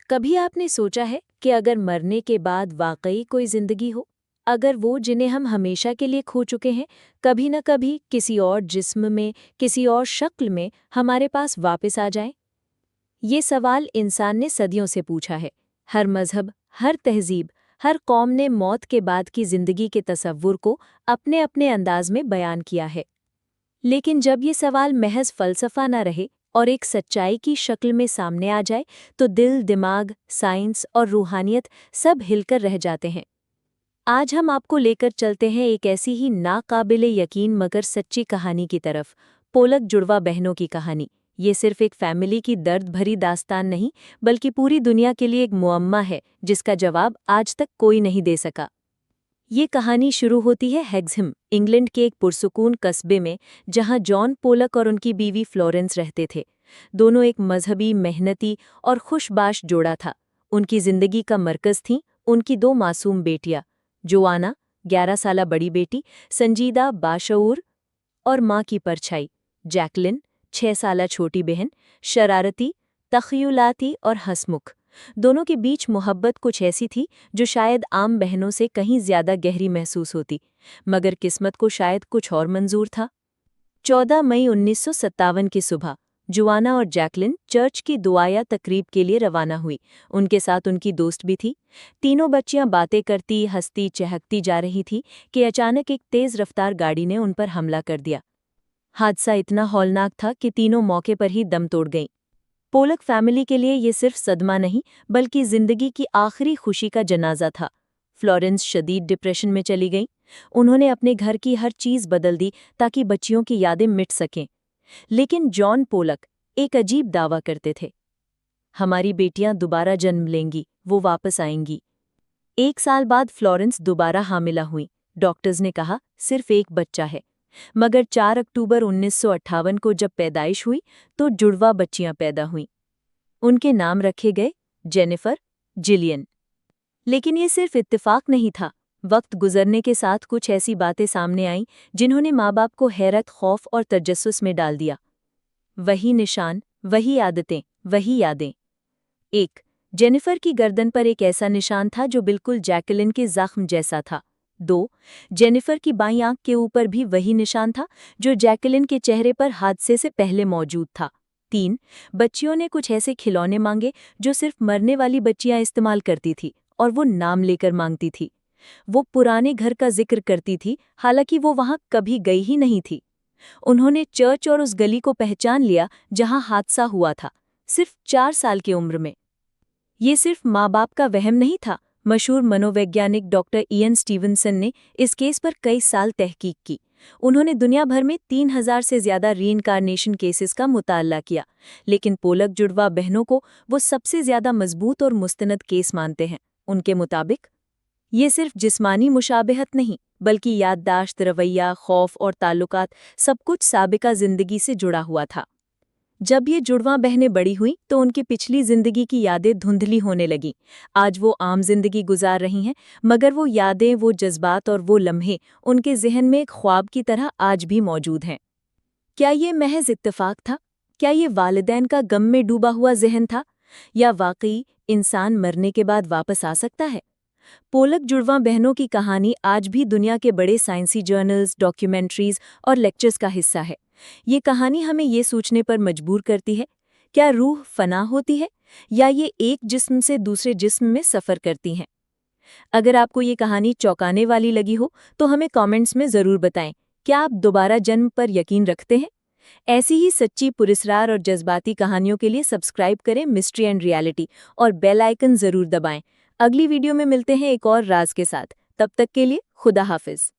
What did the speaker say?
कभी आपने सोचा है कि अगर मरने के बाद वाकई कोई जिंदगी हो, अगर वो जिन्हें हम हमेशा के लिए खो चुके हैं कभी न कभी किसी और जिस्म में, किसी और शक्ल में हमारे पास वापस आ जाएं? ये सवाल इंसान ने सदियों से पूछा है। हर मजहब, हर तहजीब, हर कौम ने मौत के बाद की जिंदगी के तसव्वुर को अपने अपने अंदाज में बयान किया है। लेकिन जब ये सवाल महज फलसफा न रहे और एक सच्चाई की शक्ल में सामने आ जाए, तो दिल, दिमाग, साइंस और रूहानियत सब हिलकर रह जाते हैं। आज हम आपको लेकर चलते हैं एक ऐसी ही नाकाबिले यकीन मगर सच्ची कहानी की तरफ, पोलक जुड़वा बहनों की कहानी। ये सिर्फ एक फैमिली की दर्द भरी दास्तान नहीं, बल्कि पूरी दुनिया के लिए एक मुअम्मा है जिसका जवाब आज तक कोई नहीं दे सका। ये कहानी शुरू होती है हेक्सहम, इंग्लैंड के एक पुरसुकून कस्बे में, जहां जॉन पोलक और उनकी बीवी फ्लोरेंस रहते थे। दोनों एक मजहबी, मेहनती और खुशबाश जोड़ा था। उनकी जिंदगी का मरकज थीं उनकी दो मासूम बेटियां, जोआना 11 साला बड़ी बेटी, संजीदा, बाशऊर और माँ की परछाई, जैकलिन 6 साला छोटी बहन, शरारती, तखयुलाती और हंसमुख। दोनों के बीच मोहब्बत कुछ ऐसी थी जो शायद आम बहनों से कहीं ज्यादा गहरी महसूस होती, मगर किस्मत को शायद कुछ और मंजूर था। 14 मई 1957 की सुबह जुआना और जैकलिन चर्च की दुआया तकरीब के लिए रवाना हुई। उनके साथ उनकी दोस्त भी थी। तीनों बच्चियां बातें करती, हंसती, चहकती जा रही थी कि अचानक एक तेज रफ्तार गाड़ी ने उन पर हमला कर दिया। हादसा इतना हौलनाक था कि तीनों मौके पर ही दम तोड़ गईं। पोलक फैमिली के लिए ये सिर्फ सदमा नहीं, बल्कि जिंदगी की आखिरी खुशी का जनाजा था। फ्लोरेंस शदीद डिप्रेशन में चली गई। उन्होंने अपने घर की हर चीज बदल दी ताकि बच्चियों की यादें मिट सकें। लेकिन जॉन पोलक एक अजीब दावा करते थे। हमारी बेटियां दोबारा जन्म लेंगी, वो वापस आएंगी। 1 साल बाद फ्लोरेंस दोबारा हामिला हुई। डॉक्टर्स ने कहा सिर्फ एक बच्चा है, मगर 4 अक्टूबर 1958 को जब पैदाइश हुई तो जुड़वा बच्चियां पैदा हुईं। उनके नाम रखे गए जेनिफर, जिलियन। लेकिन ये सिर्फ इत्तेफाक नहीं था। वक्त गुजरने के साथ कुछ ऐसी बातें सामने आईं जिन्होंने माँ बाप को हैरत, खौफ और तजस्सुस में डाल दिया। वही निशान, वही आदतें, वही यादें। 1. जेनिफर की गर्दन पर एक ऐसा निशान था जो बिल्कुल जैकलिन के जख्म जैसा था। 2. जेनिफर की बाईं आंख के ऊपर भी वही निशान था जो जैकलिन के चेहरे पर हादसे से पहले मौजूद था। 3. बच्चियों ने कुछ ऐसे खिलौने मांगे जो सिर्फ मरने वाली बच्चियां इस्तेमाल करती थी, और वो नाम लेकर मांगती थी। वो पुराने घर का जिक्र करती थी, हालांकि वो वहां कभी गई ही नहीं थी। उन्होंने चर्च और उस गली को पहचान लिया जहां हादसा हुआ था, सिर्फ 4 साल की उम्र में। ये सिर्फ माँ बाप का वहम नहीं था। मशहूर मनोवैज्ञानिक डॉक्टर इयन स्टीवनसन ने इस केस पर कई साल तहकीक की। उन्होंने दुनिया भर में 3000 से ज्यादा रीइंकार्नेशन केसेस का मुताला किया, लेकिन पोलक जुड़वा बहनों को वो सबसे ज्यादा मजबूत और मुस्तनद केस मानते हैं। उनके मुताबिक ये सिर्फ जिस्मानी मुशाबहत नहीं, बल्कि याददाश्त, रवैया, खौफ और ताल्लुकात सब कुछ साबिका जिंदगी से जुड़ा हुआ था। जब ये जुड़वां बहनें बड़ी हुईं तो उनकी पिछली जिंदगी की यादें धुंधली होने लगीं। आज वो आम जिंदगी गुजार रही हैं, मगर वो यादें, वो जज्बात और वो लम्हे उनके जहन में एक ख्वाब की तरह आज भी मौजूद हैं। क्या ये महज इत्तेफाक था? क्या ये वालिदैन का गम में डूबा हुआ जहन था? या वाकई इंसान मरने के बाद वापस आ सकता है? पोलक जुड़वां बहनों की कहानी आज भी दुनिया के बड़े साइंसी जर्नल्स, डॉक्यूमेंट्रीज और लेक्चर्स का हिस्सा है। ये कहानी हमें ये सोचने पर मजबूर करती है, क्या रूह फना होती है या ये एक जिस्म से दूसरे जिस्म में सफ़र करती हैं? अगर आपको ये कहानी चौंकाने वाली लगी हो तो हमें कमेंट्स में ज़रूर बताएं। क्या आप दोबारा जन्म पर यकीन रखते हैं? ऐसी ही सच्ची, पुरस्कार और जज्बाती कहानियों के लिए सब्सक्राइब करें मिस्ट्री एंड रियलिटी और बेल आइकन ज़रूर दबाएं। अगली वीडियो में मिलते हैं एक और राज के साथ। तब तक के लिए खुदा हाफिज।